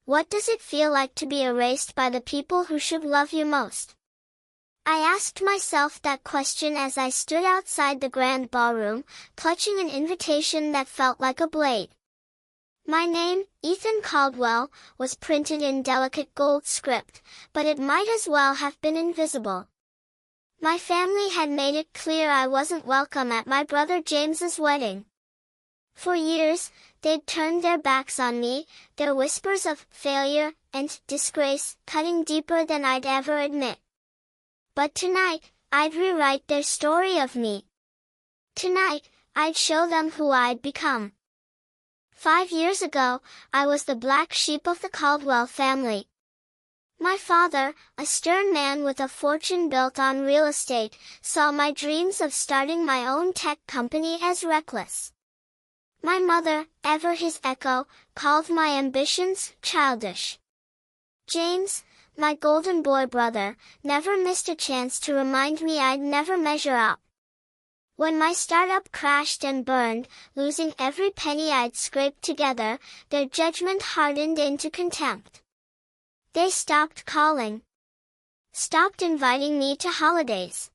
What does it feel like to be erased by the people who should love you most? I asked myself that question as I stood outside the grand ballroom, clutching an invitation that felt like a blade. My name, Ethan Caldwell, was printed in delicate gold script, but it might as well have been invisible. My family had made it clear I wasn't welcome at my brother James's wedding. For years, they'd turned their backs on me, their whispers of failure and disgrace cutting deeper than I'd ever admit. But tonight, I'd rewrite their story of me. Tonight, I'd show them who I'd become. 5 years ago, I was the black sheep of the Caldwell family. My father, a stern man with a fortune built on real estate, saw my dreams of starting my own tech company as reckless. My mother, ever his echo, called my ambitions childish. James, my golden boy brother, never missed a chance to remind me I'd never measure up. When my startup crashed and burned, losing every penny I'd scraped together, their judgment hardened into contempt. They stopped calling. Stopped inviting me to holidays.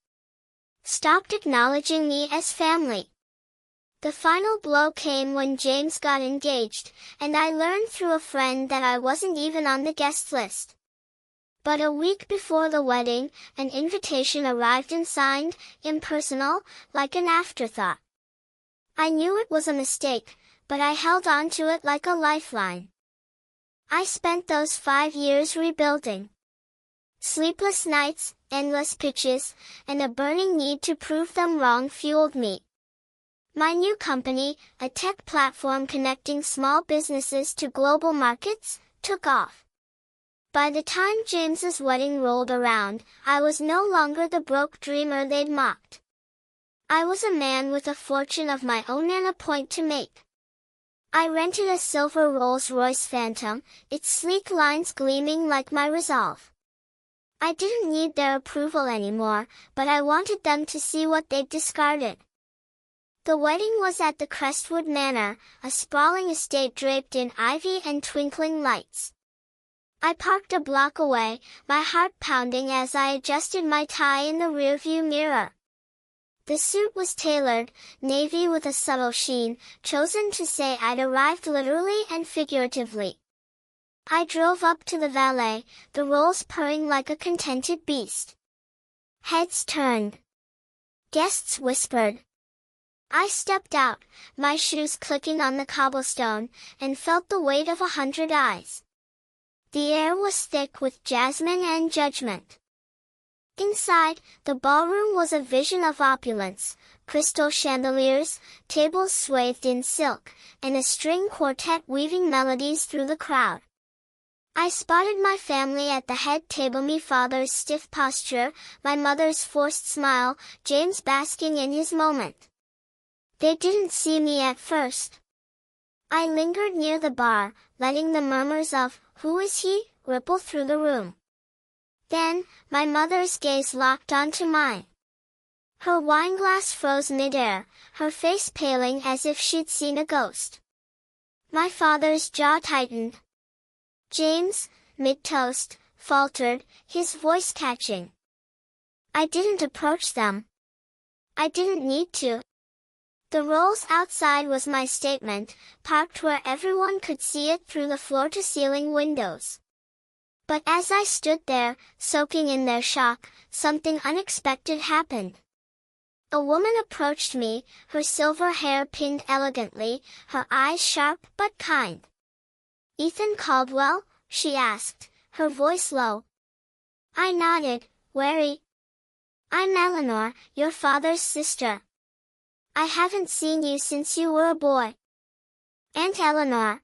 Stopped acknowledging me as family. The final blow came when James got engaged, and I learned through a friend that I wasn't even on the guest list. But a week before the wedding, an invitation arrived signed, impersonal, like an afterthought. I knew it was a mistake, but I held on to it like a lifeline. I spent those 5 years rebuilding. Sleepless nights, endless pitches, and a burning need to prove them wrong fueled me. My new company, a tech platform connecting small businesses to global markets, took off. By the time James's wedding rolled around, I was no longer the broke dreamer they'd mocked. I was a man with a fortune of my own and a point to make. I rented a silver Rolls-Royce Phantom, its sleek lines gleaming like my resolve. I didn't need their approval anymore, but I wanted them to see what they'd discarded. The wedding was at the Crestwood Manor, a sprawling estate draped in ivy and twinkling lights. I parked a block away, my heart pounding as I adjusted my tie in the rearview mirror. The suit was tailored, navy with a subtle sheen, chosen to say I'd arrived literally and figuratively. I drove up to the valet, the rolls purring like a contented beast. Heads turned. Guests whispered. I stepped out, my shoes clicking on the cobblestone, and felt the weight of 100 eyes. The air was thick with jasmine and judgment. Inside, the ballroom was a vision of opulence, crystal chandeliers, tables swathed in silk, and a string quartet weaving melodies through the crowd. I spotted my family at the head table, my father's stiff posture, my mother's forced smile, James basking in his moment. They didn't see me at first. I lingered near the bar, letting the murmurs of, "Who is he?" ripple through the room. Then, my mother's gaze locked onto mine. Her wineglass froze midair, her face paling as if she'd seen a ghost. My father's jaw tightened. "James," mid-toast, faltered, his voice catching. I didn't approach them. I didn't need to. The Rolls outside was my statement, parked where everyone could see it through the floor-to-ceiling windows. But as I stood there, soaking in their shock, something unexpected happened. A woman approached me, her silver hair pinned elegantly, her eyes sharp but kind. "Ethan Caldwell?" she asked, her voice low. I nodded, wary. "I'm Eleanor, your father's sister. I haven't seen you since you were a boy." Aunt Eleanor.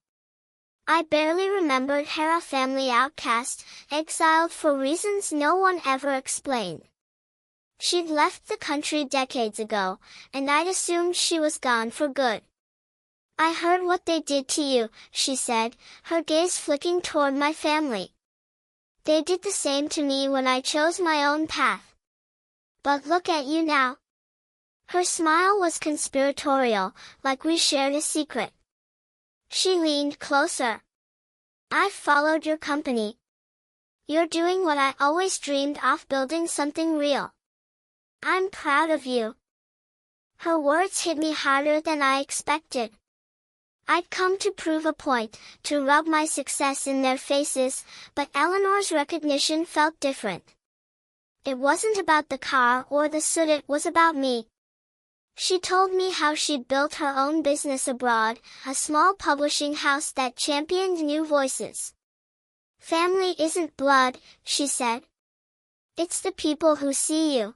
I barely remembered her, a family outcast, exiled for reasons no one ever explained. She'd left the country decades ago, and I'd assumed she was gone for good. "I heard what they did to you," she said, her gaze flicking toward my family. "They did the same to me when I chose my own path. But look at you now." Her smile was conspiratorial, like we shared a secret. She leaned closer. I've followed your company. You're doing what I always dreamed of, building something real. I'm proud of you. Her words hit me harder than I expected. I'd come to prove a point, to rub my success in their faces, but Eleanor's recognition felt different. It wasn't about the car or the suit, it was about me. She told me how she'd built her own business abroad, a small publishing house that championed new voices. Family isn't blood, she said. It's the people who see you.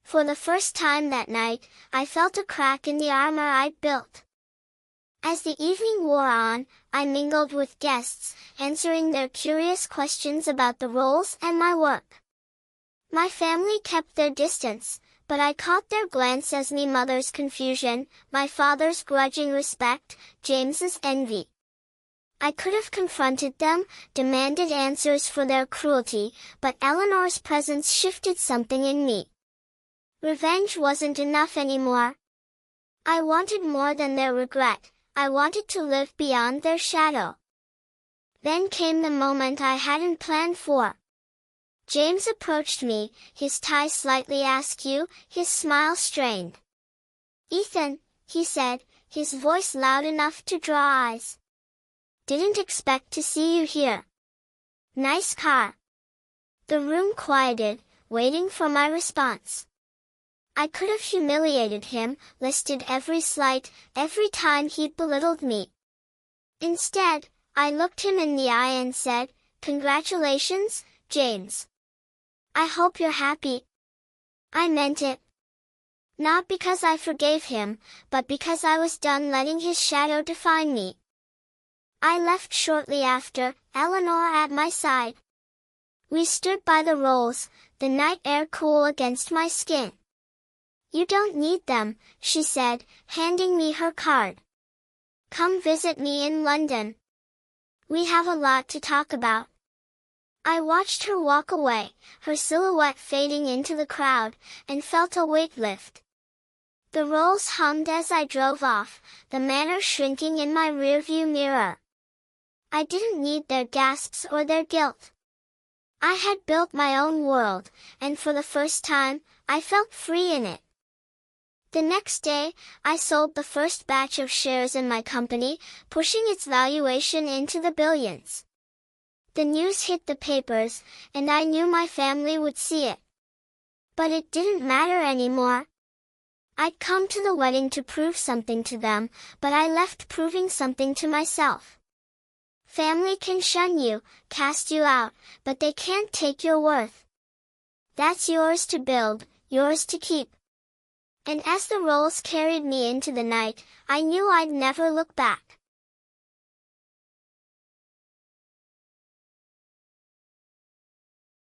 For the first time that night, I felt a crack in the armor I'd built. As the evening wore on, I mingled with guests, answering their curious questions about the roles and my work. My family kept their distance, but I caught their glance as me mother's confusion, my father's grudging respect, James's envy. I could have confronted them, demanded answers for their cruelty, but Eleanor's presence shifted something in me. Revenge wasn't enough anymore. I wanted more than their regret. I wanted to live beyond their shadow. Then came the moment I hadn't planned for. James approached me, his tie slightly askew, his smile strained. "Ethan," he said, his voice loud enough to draw eyes. "Didn't expect to see you here. Nice car." The room quieted, waiting for my response. I could have humiliated him, listed every slight, every time he'd belittled me. Instead, I looked him in the eye and said, "Congratulations, James. I hope you're happy." I meant it. Not because I forgave him, but because I was done letting his shadow define me. I left shortly after, Eleanor at my side. We stood by the rolls, the night air cool against my skin. "You don't need them," she said, handing me her card. "Come visit me in London. We have a lot to talk about." I watched her walk away, her silhouette fading into the crowd, and felt a weight lift. The rolls hummed as I drove off, the manor shrinking in my rearview mirror. I didn't need their gasps or their guilt. I had built my own world, and for the first time, I felt free in it. The next day, I sold the first batch of shares in my company, pushing its valuation into the billions. The news hit the papers, and I knew my family would see it. But it didn't matter anymore. I'd come to the wedding to prove something to them, but I left proving something to myself. Family can shun you, cast you out, but they can't take your worth. That's yours to build, yours to keep. And as the rolls carried me into the night, I knew I'd never look back.